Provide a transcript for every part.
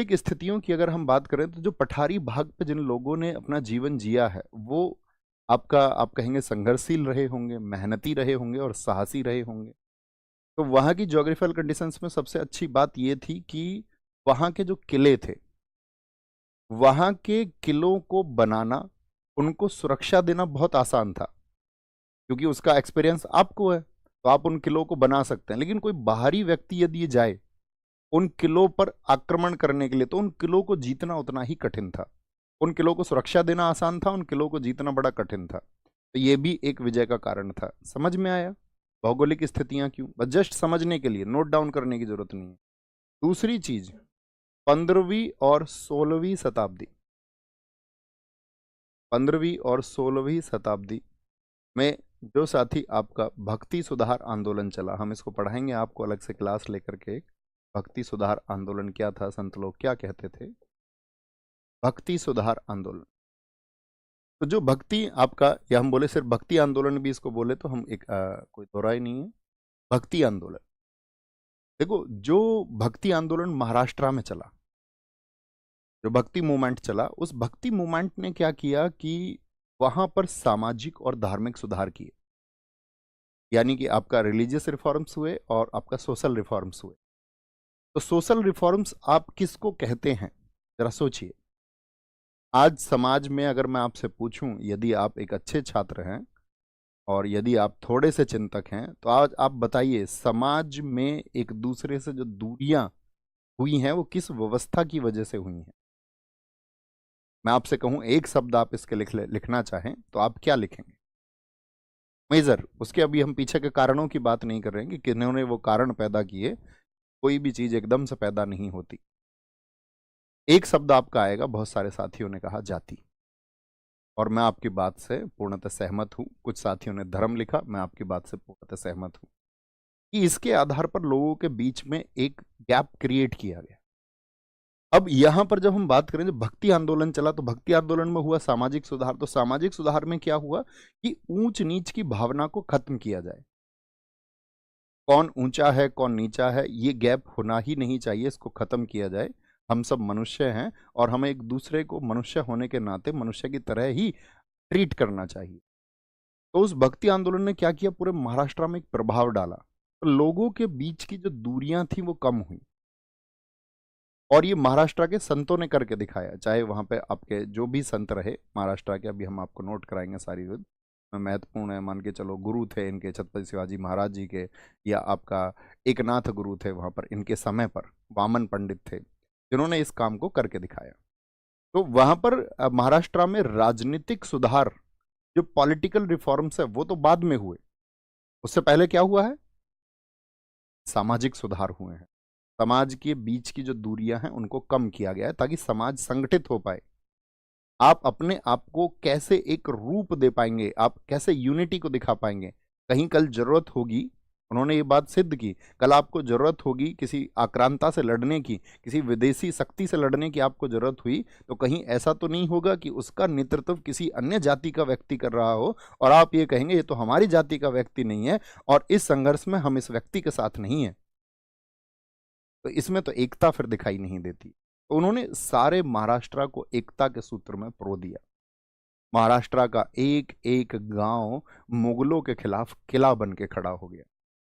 भौगोलिक स्थितियों की अगर हम बात करें तो जो पठारी भाग पे जिन लोगों ने अपना जीवन जिया है वो आपका आप कहेंगे संघर्षशील रहे होंगे, मेहनती रहे होंगे और साहसी रहे होंगे। तो वहाँ की ज्योग्राफिकल कंडीशंस में सबसे अच्छी बात ये थी कि वहाँ के जो किले थे, वहाँ के किलों को बनाना, उनको सुरक्षा देना बहुत आसान था, क्योंकि उसका एक्सपीरियंस आपको है, तो आप उन किलों को बना सकते हैं। लेकिन कोई बाहरी व्यक्ति यदि ये जाए उन किलों पर आक्रमण करने के लिए, तो उन किलों को जीतना उतना ही कठिन था। उन किलों को सुरक्षा देना आसान था, उन किलों को जीतना बड़ा कठिन था। तो ये भी एक विजय का कारण था। समझ में आया भौगोलिक स्थितियां क्यों? बस जस्ट समझने के लिए, नोट डाउन करने की जरूरत नहीं है। दूसरी चीज, 15वीं और 16वीं शताब्दी, 15वीं और 16वीं शताब्दी में जो साथी आपका भक्ति सुधार आंदोलन चला, हम इसको पढ़ाएंगे आपको अलग से क्लास लेकर के। भक्ति सुधार आंदोलन क्या था, संत लोग क्या कहते थे? भक्ति सुधार आंदोलन, तो जो भक्ति आपका, या हम बोले सिर्फ भक्ति आंदोलन भी इसको बोले तो हम एक कोई दोहराई नहीं है। भक्ति आंदोलन, देखो जो भक्ति आंदोलन महाराष्ट्र में चला, जो भक्ति मूवमेंट चला, उस भक्ति मूवमेंट ने क्या किया कि वहां पर सामाजिक और धार्मिक सुधार किए। यानी कि आपका रिलीजियस रिफॉर्म्स हुए और आपका सोशल रिफॉर्म्स हुए। तो सोशल रिफॉर्म्स आप किसको कहते हैं, जरा सोचिए। आज समाज में अगर मैं आपसे पूछूं, यदि आप एक अच्छे छात्र हैं और यदि आप थोड़े से चिंतक हैं, तो आज आप बताइए समाज में एक दूसरे से जो दूरियां हुई हैं वो किस व्यवस्था की वजह से हुई हैं? मैं आपसे कहूं एक शब्द आप इसके लिखना चाहें तो आप क्या लिखेंगे? मेजर। उसके अभी हम पीछे के कारणों की बात नहीं कर रहे हैं कि किन्होंने वो कारण पैदा किए। कोई भी चीज एकदम से पैदा नहीं होती। एक शब्द आपका आएगा, बहुत सारे साथियों ने कहा जाति, और मैं आपकी बात से पूर्णतः सहमत हूं। कुछ साथियों ने धर्म लिखा, मैं आपकी बात से पूर्णतः सहमत हूं कि इसके आधार पर लोगों के बीच में एक गैप क्रिएट किया गया। अब यहां पर जब हम बात करें, जब भक्ति आंदोलन चला तो भक्ति आंदोलन में हुआ सामाजिक सुधार। तो सामाजिक सुधार में क्या हुआ कि ऊंच नीच की भावना को खत्म किया जाए। कौन ऊंचा है कौन नीचा है, ये गैप होना ही नहीं चाहिए, इसको खत्म किया जाए। हम सब मनुष्य हैं और हमें एक दूसरे को मनुष्य होने के नाते मनुष्य की तरह ही ट्रीट करना चाहिए। तो उस भक्ति आंदोलन ने क्या किया, पूरे महाराष्ट्र में एक प्रभाव डाला। तो लोगों के बीच की जो दूरियां थी वो कम हुई, और ये महाराष्ट्र के संतों ने करके दिखाया। चाहे वहां पे आपके जो भी संत रहे महाराष्ट्र के, अभी हम आपको नोट कराएंगे सारी विध महत्वपूर्ण है। मान के चलो गुरु थे इनके छत्रपति शिवाजी महाराज जी के, या आपका एकनाथ गुरु थे वहां पर इनके समय पर, वामन पंडित थे जिन्होंने इस काम को करके दिखाया। तो वहां पर महाराष्ट्र में राजनीतिक सुधार, जो पॉलिटिकल रिफॉर्म्स है वो तो बाद में हुए, उससे पहले क्या हुआ है, सामाजिक सुधार हुए हैं। समाज के बीच की जो दूरियां हैं उनको कम किया गया है ताकि समाज संगठित हो पाए। आप अपने आप को कैसे एक रूप दे पाएंगे, आप कैसे यूनिटी को दिखा पाएंगे। कहीं कल जरूरत होगी, उन्होंने ये बात सिद्ध की, कल आपको जरूरत होगी किसी आक्रांता से लड़ने की, किसी विदेशी शक्ति से लड़ने की आपको जरूरत हुई, तो कहीं ऐसा तो नहीं होगा कि उसका नेतृत्व किसी अन्य जाति का व्यक्ति कर रहा हो और आप ये कहेंगे ये तो हमारी जाति का व्यक्ति नहीं है और इस संघर्ष में हम इस व्यक्ति के साथ नहीं है। तो इसमें तो एकता फिर दिखाई नहीं देती। तो उन्होंने सारे महाराष्ट्र को एकता के सूत्र में पिरो दिया। महाराष्ट्र का एक एक गांव मुगलों के खिलाफ किला बन के खड़ा हो गया।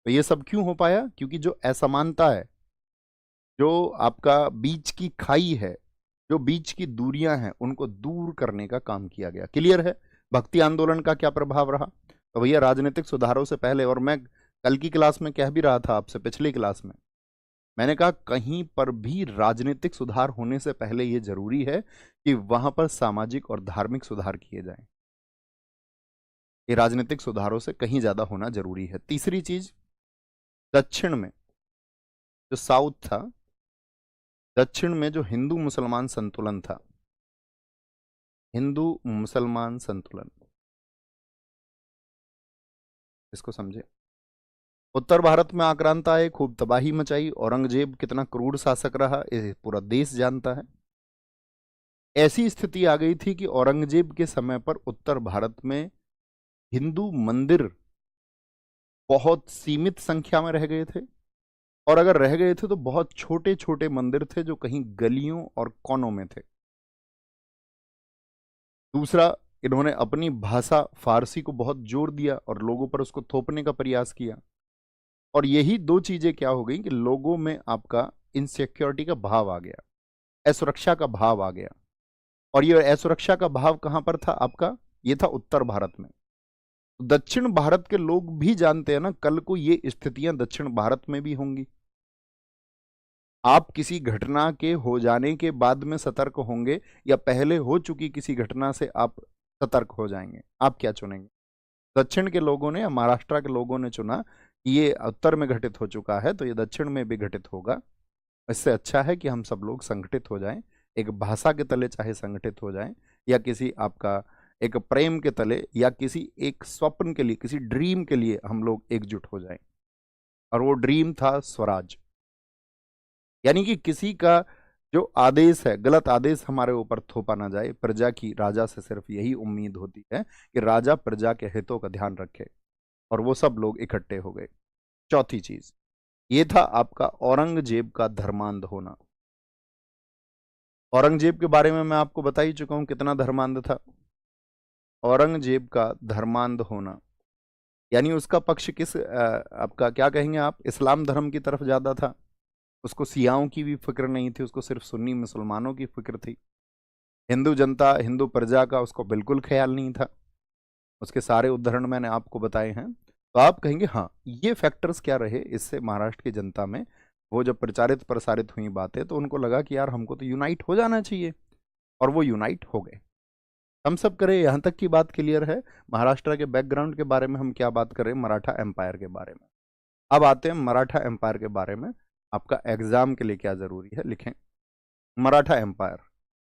तो ये सब क्यों हो पाया? क्योंकि जो असमानता है, जो आपका बीच की खाई है, जो बीच की दूरियां हैं, उनको दूर करने का काम किया गया। क्लियर है भक्ति आंदोलन का क्या प्रभाव रहा? तो भैया राजनीतिक सुधारों से पहले, और मैं कल की क्लास में कह भी रहा था आपसे, पिछली क्लास में मैंने कहा कहीं पर भी राजनीतिक सुधार होने से पहले यह जरूरी है कि वहां पर सामाजिक और धार्मिक सुधार किए जाएं। ये राजनीतिक सुधारों से कहीं ज्यादा होना जरूरी है। तीसरी चीज, दक्षिण में जो साउथ था, दक्षिण में जो हिंदू मुसलमान संतुलन था, हिंदू मुसलमान संतुलन, इसको समझे। उत्तर भारत में आक्रांता आए, खूब तबाही मचाई, औरंगजेब कितना क्रूर शासक रहा ये पूरा देश जानता है। ऐसी स्थिति आ गई थी कि औरंगजेब के समय पर उत्तर भारत में हिंदू मंदिर बहुत सीमित संख्या में रह गए थे, और अगर रह गए थे तो बहुत छोटे छोटे मंदिर थे जो कहीं गलियों और कोनों में थे। दूसरा, इन्होंने अपनी भाषा फारसी को बहुत जोर दिया और लोगों पर उसको थोपने का प्रयास किया। और यही दो चीजें क्या हो गई कि लोगों में आपका इनसिक्योरिटी का भाव आ गया, असुरक्षा का भाव आ गया। और ये असुरक्षा का भाव कहां पर था आपका? ये था उत्तर भारत में। दक्षिण भारत के लोग भी जानते हैं ना, कल को ये स्थितियां दक्षिण भारत में भी होंगी। आप किसी घटना के हो जाने के बाद में सतर्क होंगे या पहले हो चुकी किसी घटना से आप सतर्क हो जाएंगे? आप क्या चुनेंगे? दक्षिण के लोगों ने या महाराष्ट्र के लोगों ने चुना कि ये उत्तर में घटित हो चुका है तो ये दक्षिण में भी घटित होगा। इससे अच्छा है कि हम सब लोग संगठित हो जाएं, एक भाषा के तले चाहे संगठित हो जाएं, या किसी आपका एक प्रेम के तले, या किसी एक स्वप्न के लिए, किसी ड्रीम के लिए हम लोग एकजुट हो जाएं। और वो ड्रीम था स्वराज। यानी कि किसी का जो आदेश है, गलत आदेश हमारे ऊपर थोपा ना जाए। प्रजा की राजा से सिर्फ यही उम्मीद होती है कि राजा प्रजा के हितों का ध्यान रखे, और वो सब लोग इकट्ठे हो गए। चौथी चीज, ये था आपका औरंगजेब का धर्मांध होना। औरंगजेब के बारे में मैं आपको बता ही चुका हूं कितना धर्मांध था। औरंगजेब का धर्मांध होना यानी उसका पक्ष किस आपका क्या कहेंगे आप, इस्लाम धर्म की तरफ ज्यादा था। उसको सियाओं की भी फिक्र नहीं थी, उसको सिर्फ सुन्नी मुसलमानों की फिक्र थी। हिंदू जनता, हिंदू प्रजा का उसको बिल्कुल ख्याल नहीं था। उसके सारे उदाहरण मैंने आपको बताए हैं। तो आप कहेंगे हाँ, ये फैक्टर्स क्या रहे इससे महाराष्ट्र की जनता में, वो जब प्रचारित प्रसारित हुई बातें तो उनको लगा कि यार हमको तो यूनाइट हो जाना चाहिए, और वो यूनाइट हो गए। हम सब करें, यहाँ तक की बात क्लियर है। महाराष्ट्र के बैकग्राउंड के बारे में हम क्या बात करें, मराठा एम्पायर के बारे में। अब आते हैं मराठा एम्पायर के बारे में। आपका एग्जाम के लिए क्या जरूरी है, लिखें मराठा एम्पायर।